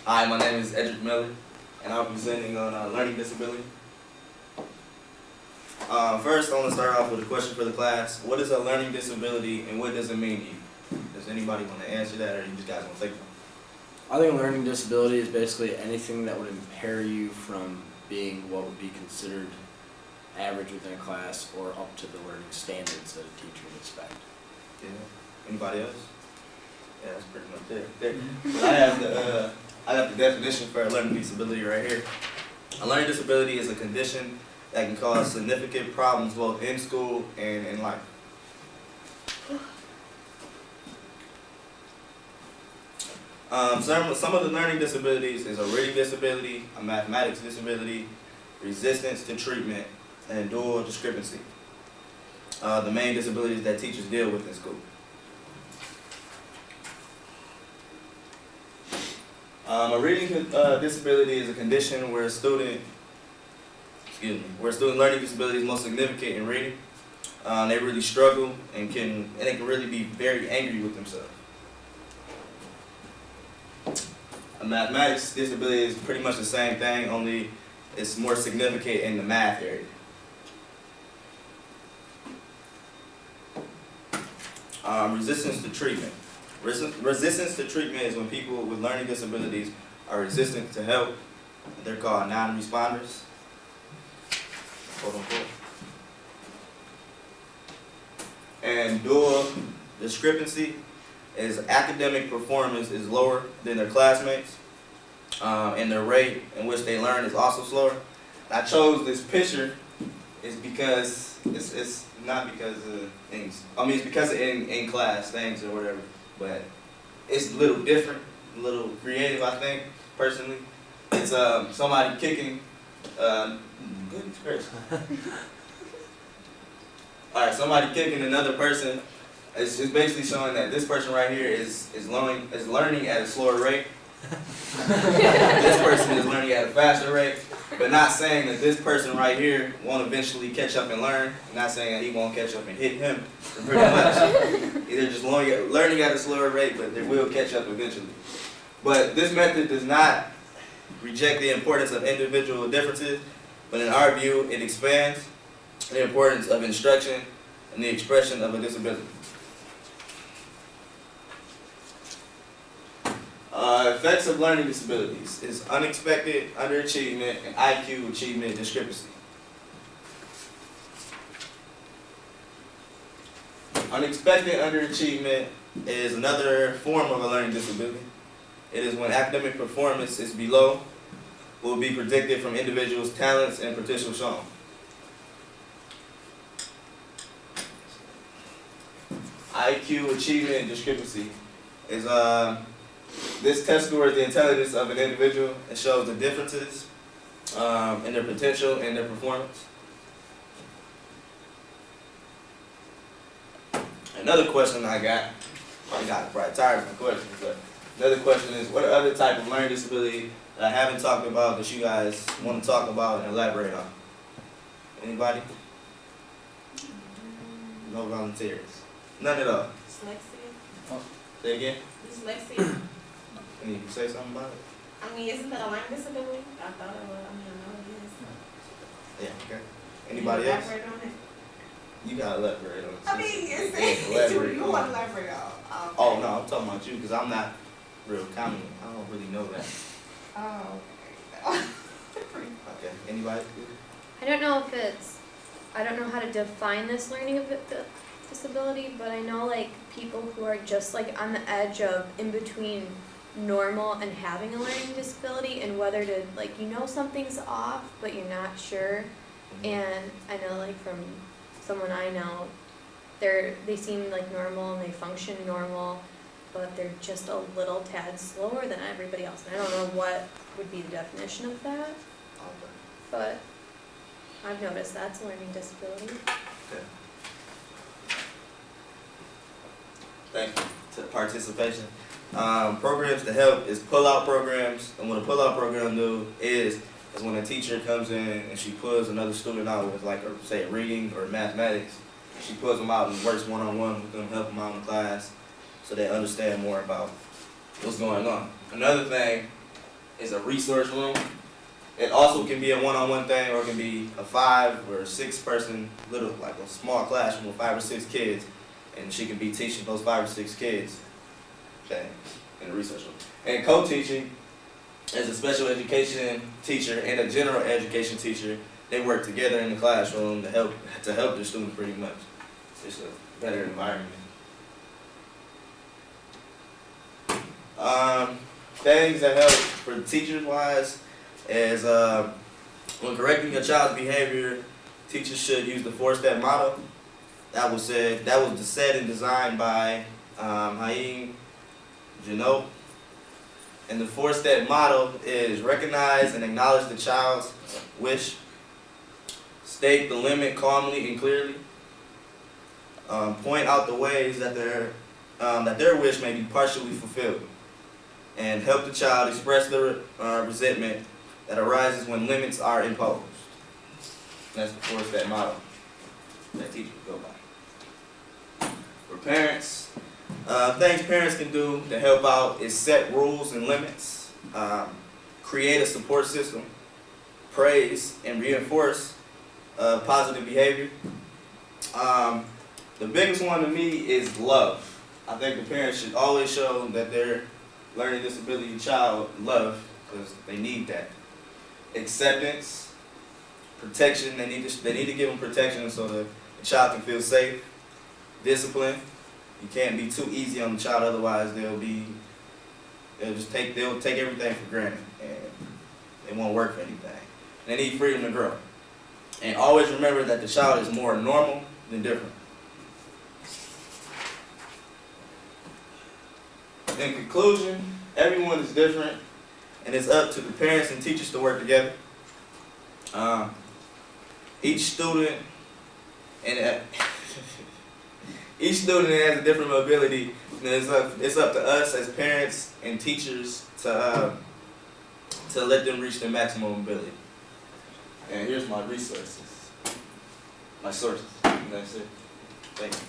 Hi, my name is Edric Miller, and I'm presenting on learning disability. First, I want to start off with a question for the class. What is a learning disability, and what does it mean to you? Does anybody want to answer that, or you just guys want to take it? I think a learning disability is basically anything that would impair you from being what would be considered average within a class or up to the learning standards that a teacher would expect. Yeah. Anybody else? Yeah, that's pretty much it. But I have the definition for a learning disability right here. A learning disability is a condition that can cause significant problems both in school and in life. Some of the learning disabilities is a reading disability, a mathematics disability, resistance to treatment, and dual discrepancy. The main disabilities that teachers deal with in school. A reading disability is a condition where a student learning disability is most significant in reading. They really struggle and they can really be very angry with themselves. A mathematics disability is pretty much the same thing, only it's more significant in the math area. Resistance to treatment. Resistance to treatment is when people with learning disabilities are resistant to help. They're called non-responders, quote unquote. And dual discrepancy is academic performance is lower than their classmates, and their rate in which they learn is also slower. I chose this picture is because it's not because of things. I mean, it's because of in class things or whatever, but it's a little different, a little creative, I think, personally. It's somebody kicking, goodness gracious. Alright, somebody kicking another person. It's basically showing that this person right here is learning at a slower rate. This person is learning at a faster rate, but not saying that this person right here won't eventually catch up and learn. Not saying that he won't catch up and hit him, pretty much. They're just learning at a slower rate, but they will catch up eventually. But this method does not reject the importance of individual differences, but in our view, it expands the importance of instruction and the expression of a disability. Effects of learning disabilities is unexpected underachievement and IQ achievement discrepancy. Unexpected underachievement is another form of a learning disability. It is when academic performance is below what will be predicted from individuals' talents and potential shown. IQ achievement discrepancy is this test scores the intelligence of an individual and shows the differences in their potential and their performance. Another question I got probably tired of my questions, but another question is, what other type of learning disability that I haven't talked about that you guys want to talk about and elaborate on? Anybody? No volunteers. None at all. Dyslexia. Oh, say again? Dyslexia. Can you say something about it? I mean, isn't that a learning disability? I thought it was. I mean, I know it is. Yeah, okay. Anybody Can you else? elaborate on it? You gotta elaborate on it. I mean, Elaborate you on want it. to elaborate on. Oh, no, I'm talking about you, because I'm not real common. I don't really know that. Oh, okay. Okay, anybody? I don't know if I don't know how to define this learning disability, but I know like people who are just like on the edge of in between normal and having a learning disability and whether to like, you know, something's off, but you're not sure. And I know like from someone I know, they seem like normal and they function normal, but they're just a little tad slower than everybody else. And I don't know what would be the definition of that, Okay. but I've noticed that's a learning disability. Okay. Thank you to the participation. Programs to help is pull-out programs, and what a pull-out program do is when a teacher comes in and she pulls another student out with like, say, reading or mathematics. She pulls them out and works one-on-one with them, help them out in class, so they understand more about what's going on. Another thing is a resource room. It also can be a one-on-one thing, or it can be a 5 or 6 person little, like a small classroom with 5 or 6 kids, and she can be teaching those 5 or 6 kids things in a research room. And co-teaching is a special education teacher and a general education teacher. They work together in the classroom to help their students pretty much. It's a better environment. Things that help for the teachers wise is when correcting a child's behavior, teachers should use the 4-step model. That was set and designed by Haim Janot. And the 4-step model is recognize and acknowledge the child's wish, state the limit calmly and clearly, point out the ways that their wish may be partially fulfilled, and help the child express the resentment that arises when limits are imposed. That's the 4-step model that teachers go by. For parents, things parents can do to help out is set rules and limits, create a support system, praise and reinforce positive behavior. The biggest one to me is love. I think the parents should always show that their learning disability child love, because they need that. Acceptance, protection. They need to give them protection so that the child can feel safe. Discipline. You can't be too easy on the child, otherwise they'll take everything for granted and they won't work for anything. They need freedom to grow. And always remember that the child is more normal than different. In conclusion, everyone is different, and it's up to the parents and teachers to work together. Each student has a different mobility, and it's up to us as parents and teachers to let them reach their maximum mobility. And here's my resources, my sources. And that's it. Thank you.